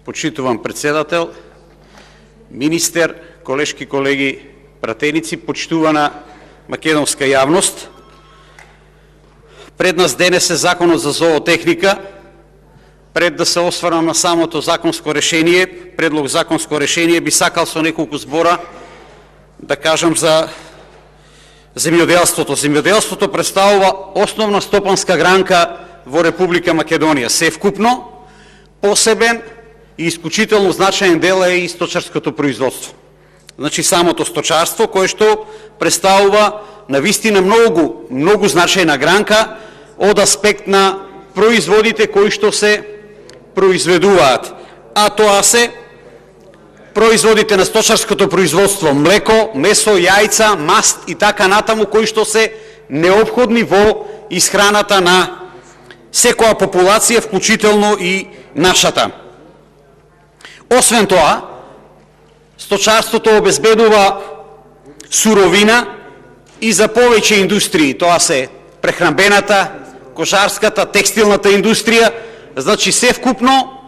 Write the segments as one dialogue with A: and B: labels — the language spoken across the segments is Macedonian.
A: Почитуван председател, министер, колешки колеги, пратеници, почитувана македонска јавност. Пред нас денес е законот за зоотехника. Пред да се осварам на самото законско решение, предлог законско решение, би сакал со неколку збора да кажам за земјоделството. Земјоделството представува основна стопанска гранка во Република Македонија. Севкупно, посебен и исклучително значаен дел е и сточарското производство. Значи самото сточарство, кое што представува навистина многу значајна гранка од аспект на производите кои што се произведуваат. А тоа се производите на сточарското производство: млеко, месо, јајца, маст и така натаму, кои што се неопходни во исхраната на секоја популација, вклучително и нашата. Освен тоа, сточарството обезбедува суровина и за повеќе индустрии. Тоа се прехранбената, кожарската, текстилната индустрија. Значи севкупно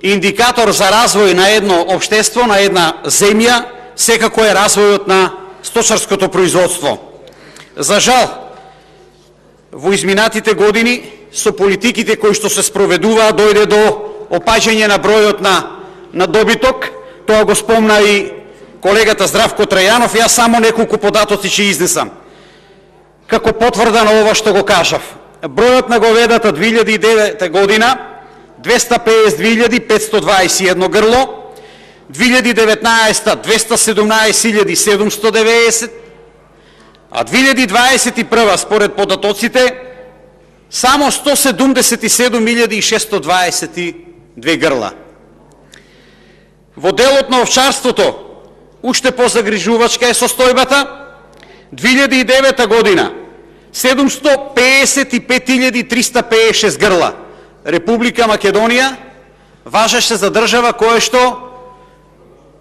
A: индикатор за развој на едно општество, на една земја, секако е развојот на сточарското производство. За жал, во изминатите години, со политиките кои што се спроведуваат, дојде до опаѓање на бројот на добиток. Тоа го спомна и колегата Здравко Трајанов. Јас само неколку податоци ќе изнесам како потврда на ова што го кажав. Бројот на говедата 2009 година 252.521 грло, 2019 217.790, а 2021 според податоците само 177.622 грла. Во делот на овчарството уште позагрижувачка е состојбата. 2009 година 755.356 грла. Република Македонија важеше за држава која што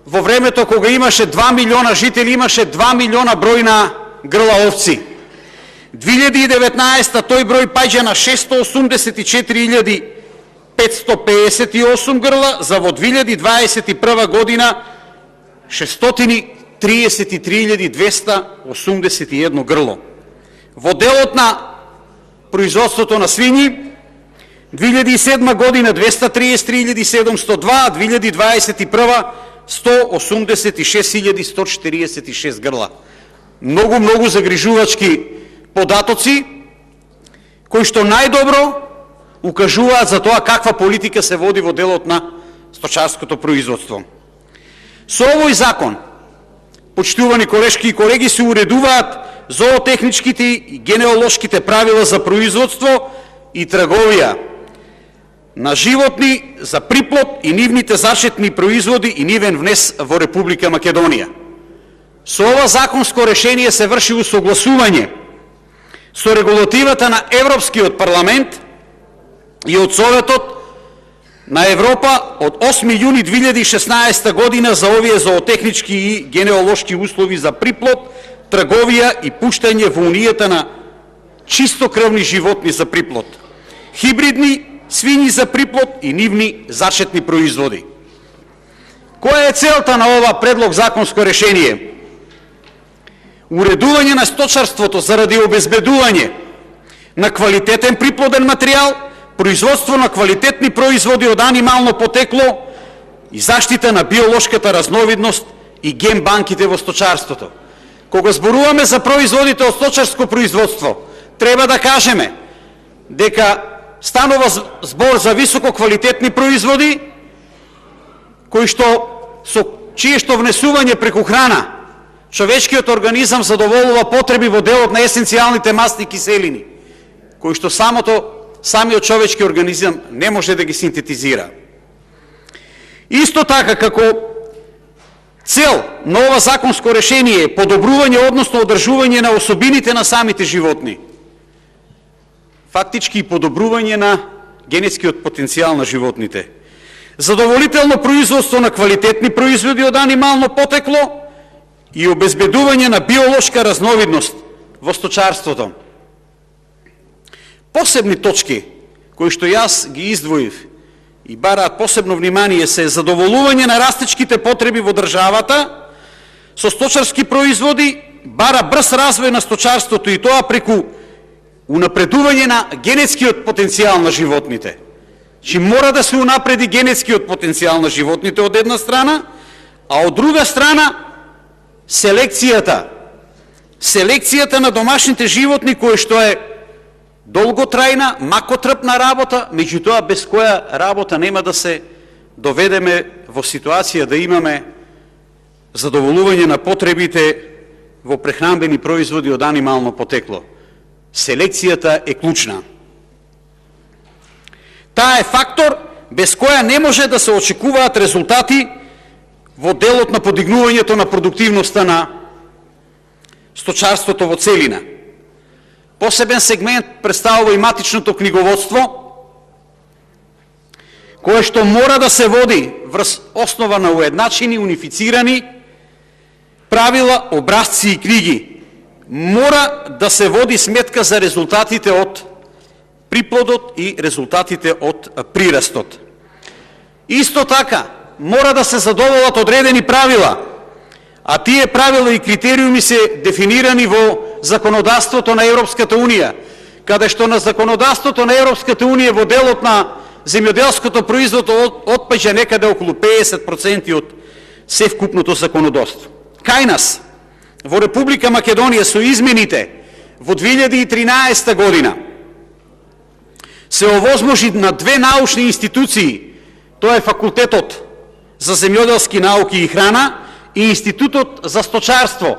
A: во времето кога имаше 2 милиона жители, имаше 2 милиона број на грла овци. 2019 тој број паѓа на 684.558 грла, за во 2021 година 633.281 грло. Во делот на производството на свињи 2007 година 233.702, 2021 186.146 грла. Многу загрижувачки податоци, кои што најдобро укажуваат за тоа каква политика се води во делот на сточарското производство. Со овој закон, почитувани колешки и колеги, се уредуваат зоотехничките и генеолошките правила за производство и трговија на животни за приплод и нивните зашетни производи и нивен внес во Република Македонија. Со ова законско решение се врши усогласување со регулативата на Европскиот парламент и од Советот на Европа од 8 јуни 2016 година за овие зоотехнички и генеолошки услови за приплод, трговија и пуштање во Унијата на чистокрвни животни за приплод, хибридни свињи за приплод и нивни зачетни производи. Која е целта на ова предлог законско решение? Уредување на сточарството заради обезбедување на квалитетен приплоден материјал, производство на квалитетни производи од анимално потекло и заштита на биолошката разновидност и ген банките во сточарството. Кога зборуваме за производите од сточарско производство, треба да кажеме дека станува збор за високо квалитетни производи, кои што со чие што внесување преку храна човечкиот организам задоволува потреби во делот на есенцијалните масни киселини, кои што самиот човечки организам не може да ги синтетизира. Исто така, како цел на ова законско решение е подобрување, односно одржување на особините на самите животни, фактички и подобрување на генетскиот потенцијал на животните, задоволително производство на квалитетни производи од анимално потекло и обезбедување на биолошка разновидност во сточарството. Посебни точки кои што јас ги издвоив и бараат посебно внимание се задоволување на растечките потреби во државата со сточарски производи, бара брз развој на сточарството и тоа преку унапредување на генетскиот потенцијал на животните. Чи мора да се унапреди генетскиот потенцијал на животните од една страна, а од друга страна селекцијата на домашните животни, кој што е долготрајна, макотрпна работа, меѓутоа без која работа нема да се доведеме во ситуација да имаме задоволување на потребите во прехранбени производи од анимално потекло. Селекцијата е клучна. Таа е фактор без која не може да се очекуваат резултати во делот на подигнувањето на продуктивноста на сточарството во целина. Посебен сегмент представува и матичното книговодство, кое што мора да се води врз основа на уедначени, унифицирани правила, образци и книги. Мора да се води сметка за резултатите од приплодот и резултатите од прирастот. Исто така, мора да се задоволат одредени правила, а тие правила и критериуми се дефинирани во законодавството на Европската Унија, каде што на законодавството на Европската Унија во делот на земјоделското производство отпаѓа некаде околу 50% од севкупното законодавство. Кај нас, во Република Македонија, со измените во 2013 година, се овозможи на две научни институции, тоа е Факултетот за земјоделски науки и храна и Институтот за сточарство,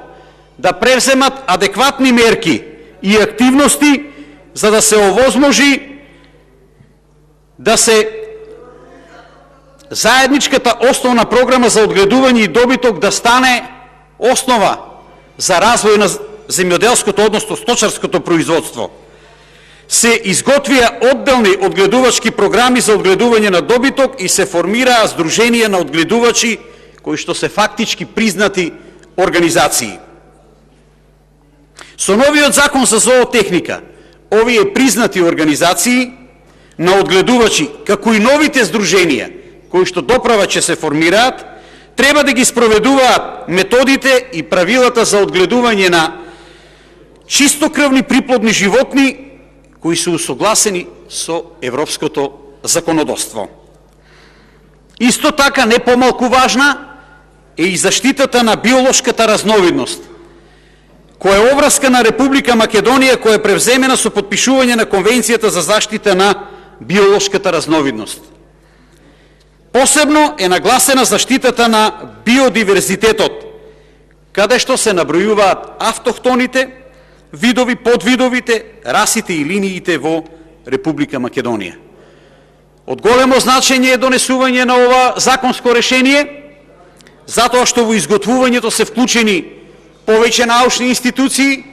A: да превземат адекватни мерки и активности за да се овозможи да се заедничката основна програма за одгледување и добиток да стане основа за развој на земјоделското, односно сточарското производство. Се изготвија одделни одгледувачки програми за одгледување на добиток и се формираа здруженија на одгледувачи кои што се фактички признати организации. Со новиот закон за зоотехника, овие признати организации на одгледувачи, како и новите здруженија кои што доправа ќе се формираат, треба да ги спроведуваат методите и правилата за одгледување на чистокрвни приплодни животни кои се усогласени со европското законодавство. Исто така, не помалку важна е и заштитата на биолошката разновидност, која е обврска на Република Македонија, која е превземена со подпишување на Конвенцијата за заштита на биолошката разновидност. Посебно е нагласена заштитата на биодиверзитетот, каде што се набројуваат автохтоните видови, подвидовите, расите и линиите во Република Македонија. Од големо значење е донесување на ова законско решение, затоа што во изготвувањето се вклучени повеќе научни институции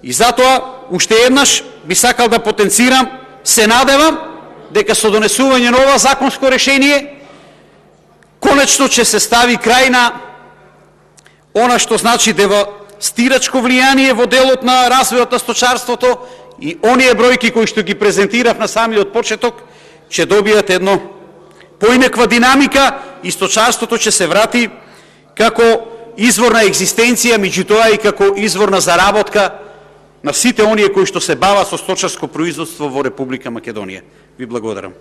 A: и затоа уште еднаш би сакал да потенцирам, се надевам дека со донесување на ова законско решение конечно ќе се стави крај на она што значи девастирачко влијание во делот на развојот на сточарството и оние бројки кои што ги презентирав на самиот почеток ќе добијат едно поинаква динамика и сточарството ќе се врати како извор на екзистенција, меѓутоа и како извор на заработка на сите оние кои што се бават со сточарско производство во Република Македонија. Ви благодарам.